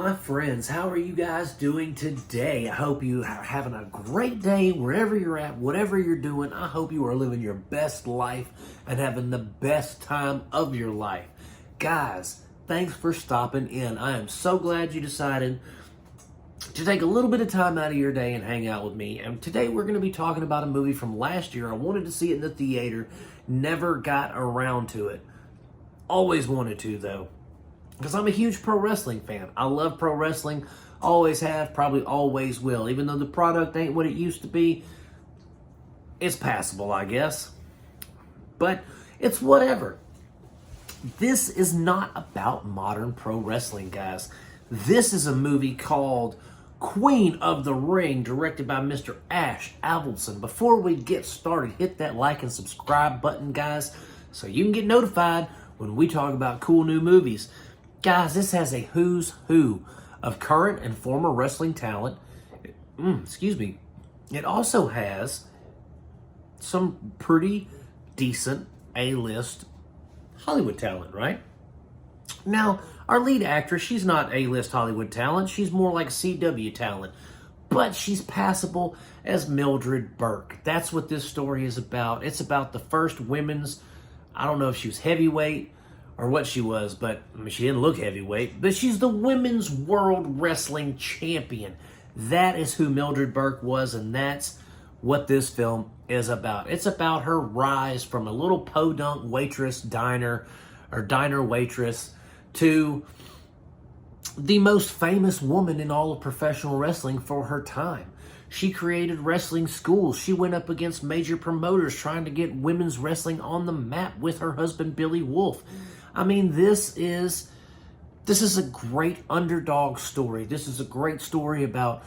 my friends, how are you guys doing today? I hope you are having a great day wherever you're at, whatever you're doing. I hope you are living your best life and having the best time of your life. Guys, thanks for stopping in. I am so glad you decided to take a little bit of time out of your day and hang out with me. And today we're going to be talking about a movie from last year. I wanted to see it in the theater, never got around to it. Always wanted to, though, because I'm a huge pro wrestling fan. I love pro wrestling, always have, probably always will. Even though the product ain't what it used to be, it's passable, I guess. But it's whatever. This is not about modern pro wrestling, guys. This is a movie called Queen of the Ring, directed by Mr. Avildson. Before we get started, hit that like and subscribe button, guys, so you can get notified when we talk about cool new movies. Guys, this has a who's who of current and former wrestling talent. It also has some pretty decent A-list Hollywood talent, right? Now, our lead actress, she's not A-list Hollywood talent. She's more like CW talent. But she's passable as Mildred Burke. That's what this story is about. It's about the first women's, I don't know if she was heavyweight or what she was, but I mean, she didn't look heavyweight, but she's the women's world wrestling champion. That is who Mildred Burke was, and that's what this film is about. It's about her rise from a little podunk waitress diner waitress to the most famous woman in all of professional wrestling for her time. She created wrestling schools. She went up against major promoters trying to get women's wrestling on the map with her husband, Billy Wolf. I mean, this is a great underdog story. This is a great story about,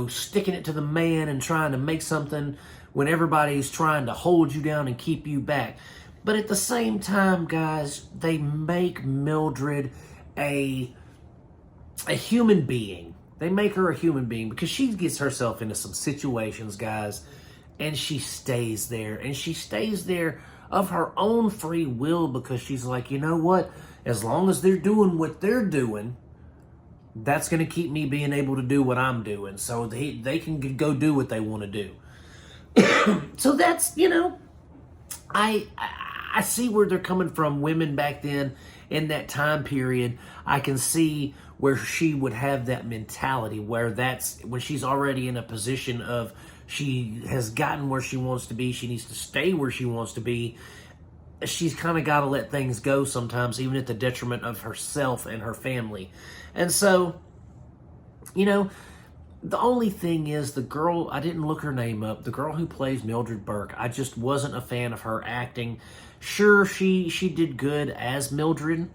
sticking it to the man and trying to make something when everybody's trying to hold you down and keep you back. But at the same time, guys, they make Mildred a human being. They make her a human being because she gets herself into some situations, guys, and she stays there. And she stays there of her own free will because she's like, you know what? As long as they're doing what they're doing, that's going to keep me being able to do what I'm doing. So they can go do what they want to do. So that's, I see where they're coming from. Women back then in that time period, I can see where she would have that mentality where that's when she's already in a position of she has gotten where she wants to be. She needs to stay where she wants to be. She's kind of got to let things go sometimes, even at the detriment of herself and her family. And so, the only thing is the girl, I didn't look her name up, the girl who plays Mildred Burke, I just wasn't a fan of her acting. Sure, she did good as Mildred,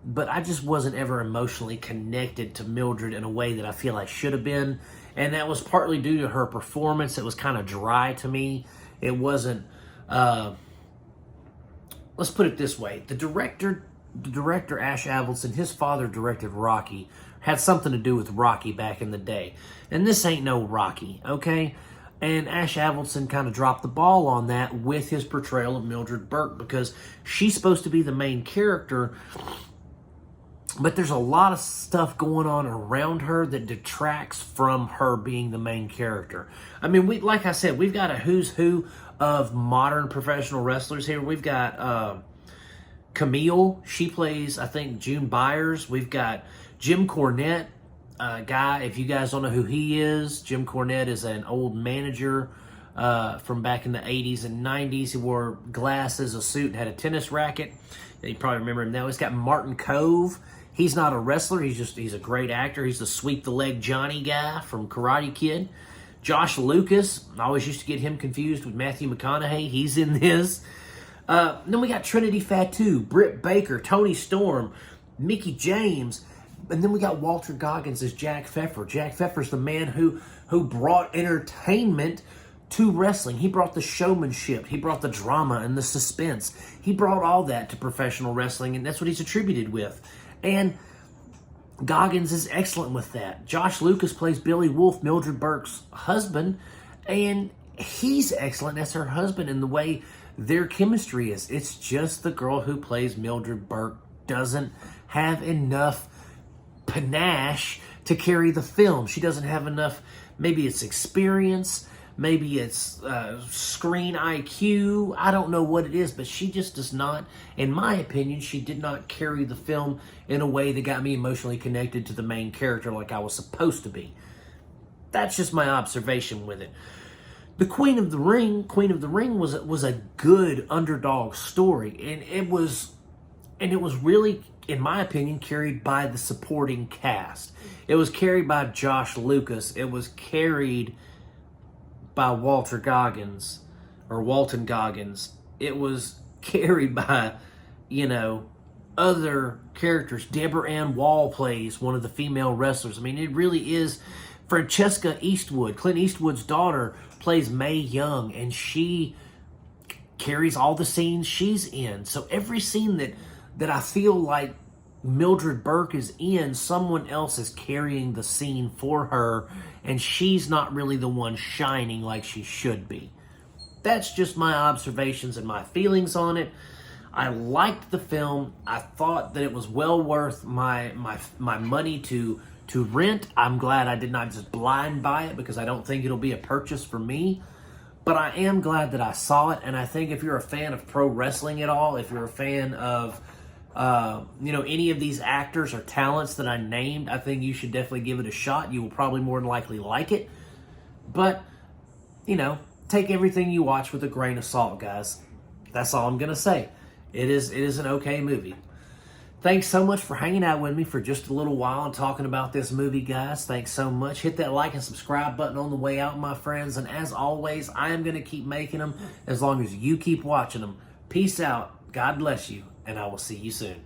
but I just wasn't ever emotionally connected to Mildred in a way that I feel I should have been. And that was partly due to her performance. It was kind of dry to me. It wasn't, let's put it this way. The director, Ash Avildson, his father directed Rocky, had something to do with Rocky back in the day. And this ain't no Rocky, okay? And Ash Avildson kind of dropped the ball on that with his portrayal of Mildred Burke because she's supposed to be the main character, but there's a lot of stuff going on around her that detracts from her being the main character. I mean, like I said, we've got a who's who of modern professional wrestlers here. We've got Camille. She plays, I think, June Byers. We've got Jim Cornette, guy. If you guys don't know who he is, Jim Cornette is an old manager from back in the 80s and 90s. He wore glasses, a suit, and had a tennis racket. You probably remember him now. He's got Martin Cove. He's not a wrestler. He's a great actor. He's the sweep the leg Johnny guy from Karate Kid. Josh Lucas. I always used to get him confused with Matthew McConaughey. He's in this. Then we got Trinity Fatu, Britt Baker, Tony Storm, Mickey James. And then we got Walter Goggins as Jack Pfeffer. Jack Pfeffer's the man who brought entertainment to wrestling. He brought the showmanship. He brought the drama and the suspense. He brought all that to professional wrestling, and that's what he's attributed with. And Goggins is excellent with that. Josh Lucas plays Billy Wolf, Mildred Burke's husband, and he's excellent as her husband in the way their chemistry is. It's just the girl who plays Mildred Burke doesn't have enough panache to carry the film. She doesn't have enough, maybe it's experience, maybe it's screen IQ. I don't know what it is, but she just does not, in my opinion, she did not carry the film in a way that got me emotionally connected to the main character like I was supposed to be. That's just my observation with it. The Queen of the Ring was a good underdog story, and it was really, in my opinion, carried by the supporting cast. It was carried by Josh Lucas. It was carried by Walton Goggins. It was carried by, other characters. Deborah Ann Wall plays one of the female wrestlers. I mean, it really is. Francesca Eastwood, Clint Eastwood's daughter, plays Mae Young, and she carries all the scenes she's in. So every scene that I feel like Mildred Burke is in, someone else is carrying the scene for her, and she's not really the one shining like she should be. That's just my observations and my feelings on it. I liked the film. I thought that it was well worth my money to rent. I'm glad I did not just blind buy it, because I don't think it'll be a purchase for me. But I am glad that I saw it, and I think if you're a fan of pro wrestling at all, if you're a fan of any of these actors or talents that I named, I think you should definitely give it a shot. You will probably more than likely like it. But, take everything you watch with a grain of salt, guys. That's all I'm going to say. It is an okay movie. Thanks so much for hanging out with me for just a little while and talking about this movie, guys. Thanks so much. Hit that like and subscribe button on the way out, my friends. And as always, I am going to keep making them as long as you keep watching them. Peace out. God bless you. And I will see you soon.